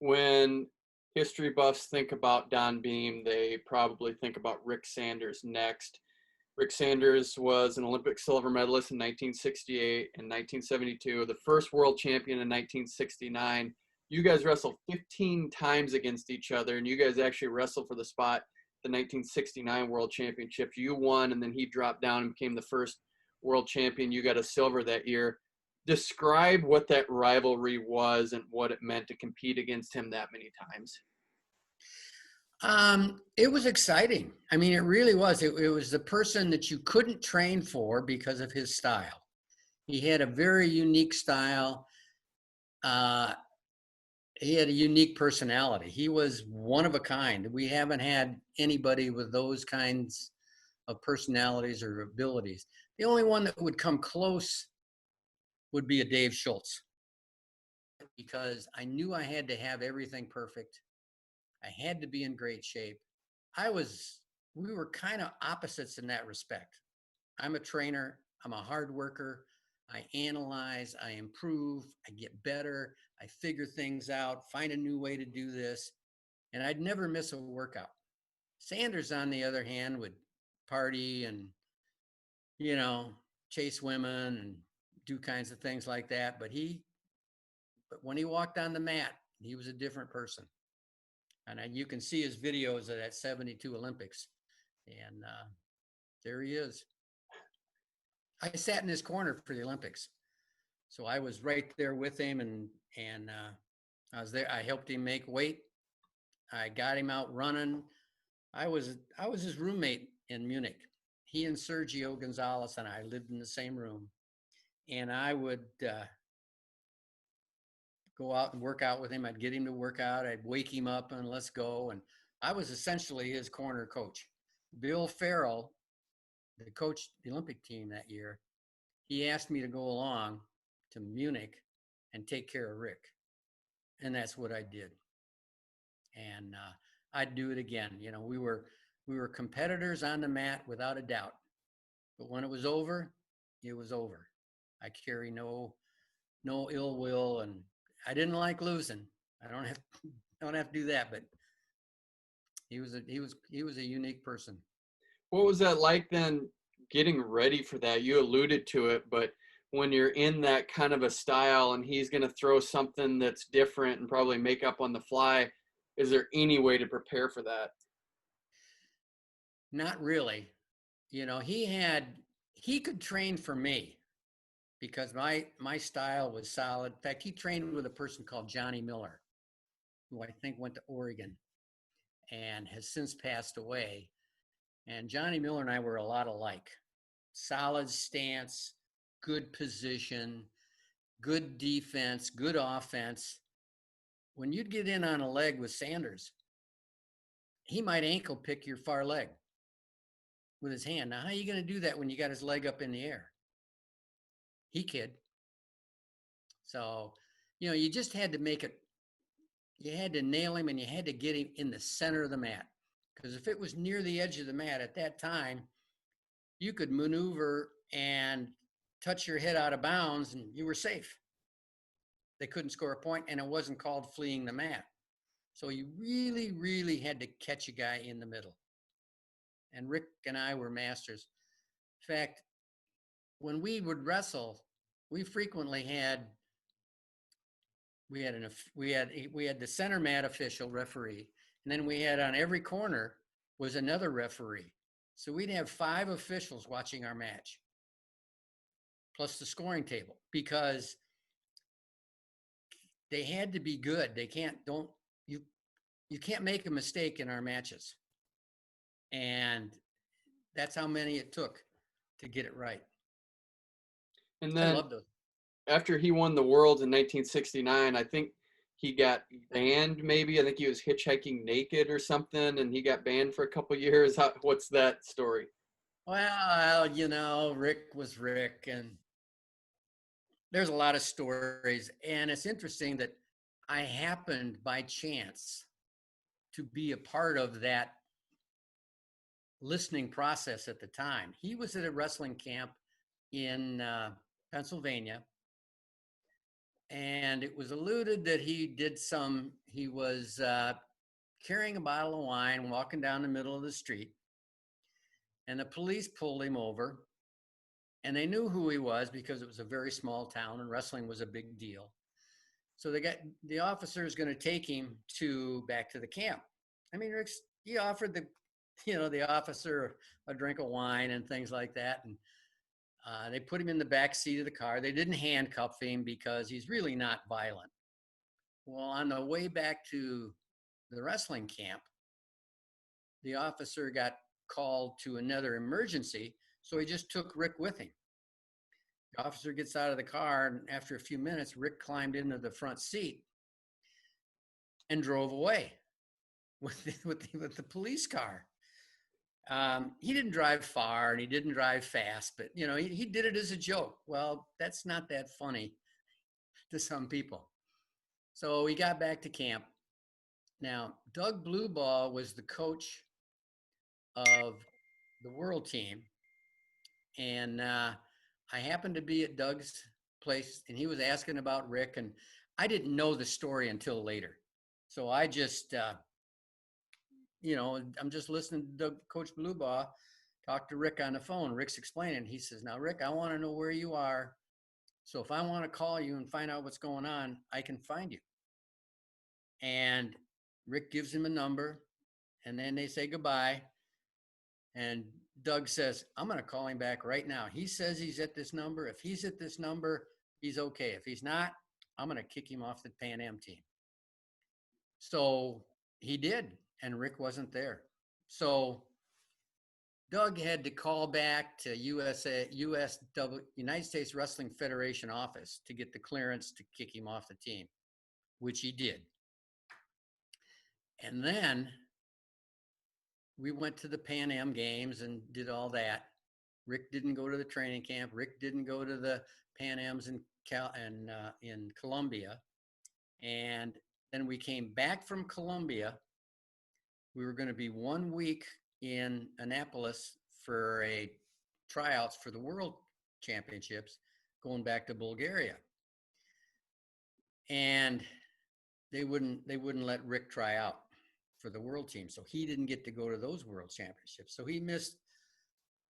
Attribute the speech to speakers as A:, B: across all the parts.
A: when history buffs think about Don Behm, they probably think about Rick Sanders next. Rick Sanders was an Olympic silver medalist in 1968 and 1972, the first world champion in 1969. You guys wrestled 15 times against each other, and you guys actually wrestled for the spot, the 1969 World Championship. You won, and then he dropped down and became the first world champion. You got a silver that year. Describe what that rivalry was and what it meant to compete against him that many times.
B: It was exciting. I mean, it really was. It was the person that you couldn't train for because of his style. He had a very unique style. He had a unique personality. He was one of a kind. We haven't had anybody with those kinds of personalities or abilities. The only one that would come close would be a Dave Schultz, because I knew I had to have everything perfect. I had to be in great shape. We were kind of opposites in that respect. I'm a trainer. I'm a hard worker. I analyze, I improve, I get better, I figure things out, find a new way to do this, and I'd never miss a workout. Sanders, on the other hand, would party and, chase women and do kinds of things like that. But when he walked on the mat, he was a different person. And you can see his videos of that 72 Olympics. And there he is. I sat in his corner for the Olympics. So I was right there with him, and I was there. I helped him make weight. I got him out running. I was his roommate in Munich. He and Sergio Gonzalez and I lived in the same room. And I would go out and work out with him. I'd get him to work out. I'd wake him up and let's go. And I was essentially his corner coach. Bill Farrell, the coach the Olympic team that year, he asked me to go along to Munich and take care of Rick. And that's what I did. And I'd do it again. We were competitors on the mat without a doubt. But when it was over, it was over. I carry no ill will, and I didn't like losing. I don't have to do that, but he was a unique person.
A: What was that like then, getting ready for that? You alluded to it, but when you're in that kind of a style and he's going to throw something that's different and probably make up on the fly, is there any way to prepare for that?
B: Not really. He could train for me because my style was solid. In fact, he trained with a person called Johnny Miller, who I think went to Oregon and has since passed away. And Johnny Miller and I were a lot alike. Solid stance, good position, good defense, good offense. When you'd get in on a leg with Sanders, he might ankle pick your far leg with his hand. Now, how are you going to do that when you got his leg up in the air? He could. So, you just had to make it. You had to nail him, and you had to get him in the center of the mat. Because if it was near the edge of the mat at that time, you could maneuver and touch your head out of bounds and you were safe. They couldn't score a point, and it wasn't called fleeing the mat. So you really, really had to catch a guy in the middle. And Rick and I were masters. In fact, when we would wrestle, we frequently had we had the center mat official referee, and then we had on every corner was another referee. So we'd have 5 officials watching our match, plus the scoring table, because they had to be good. You can't make a mistake in our matches. And that's how many it took to get it right.
A: And then
B: I love those.
A: After he won the world in 1969, I think he got banned maybe. I think he was hitchhiking naked or something, and he got banned for a couple years. What's that story?
B: Well, Rick was Rick, and there's a lot of stories. And it's interesting that I happened by chance to be a part of that listening process at the time. He was at a wrestling camp in Pennsylvania. And it was alluded that he was carrying a bottle of wine, walking down the middle of the street, and the police pulled him over. And they knew who he was because it was a very small town and wrestling was a big deal. So the officer is going to take him back to the camp. I mean, he offered the officer a drink of wine and things like that. And they put him in the back seat of the car. They didn't handcuff him because he's really not violent. Well, on the way back to the wrestling camp, the officer got called to another emergency. So he just took Rick with him. The officer gets out of the car, and after a few minutes, Rick climbed into the front seat and drove away with the police car. He didn't drive far and he didn't drive fast, but he did it as a joke. Well, that's not that funny to some people. So we got back to camp. Now, Doug Blueball was the coach of the world team, and I happened to be at Doug's place, and he was asking about Rick, and I didn't know the story until later. So I just, I'm just listening to Coach Blueball talk to Rick on the phone. Rick's explaining. He says, "Now, Rick, I want to know where you are. So if I want to call you and find out what's going on, I can find you." And Rick gives him a number, and then they say goodbye. And Doug says, "I'm going to call him back right now. He says he's at this number. If he's at this number, he's okay. If he's not, I'm going to kick him off the Pan Am team." So he did, and Rick wasn't there. So Doug had to call back to United States Wrestling Federation office to get the clearance to kick him off the team, which he did. And then we went to the Pan Am Games and did all that. Rick didn't go to the training camp. Rick didn't go to the Pan Ams in Colombia. And then we came back from Colombia. We were going to be 1 week in Annapolis for a tryouts for the World Championships, going back to Bulgaria. And they wouldn't let Rick try out for the world team. So he didn't get to go to those World Championships. So he missed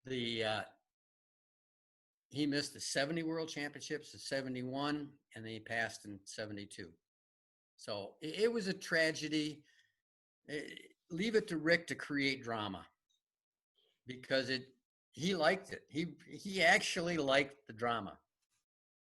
B: the 70 World Championships, the 71, and then he passed in 72. So it was a tragedy. Leave it to Rick to create drama because he liked it. He actually liked the drama.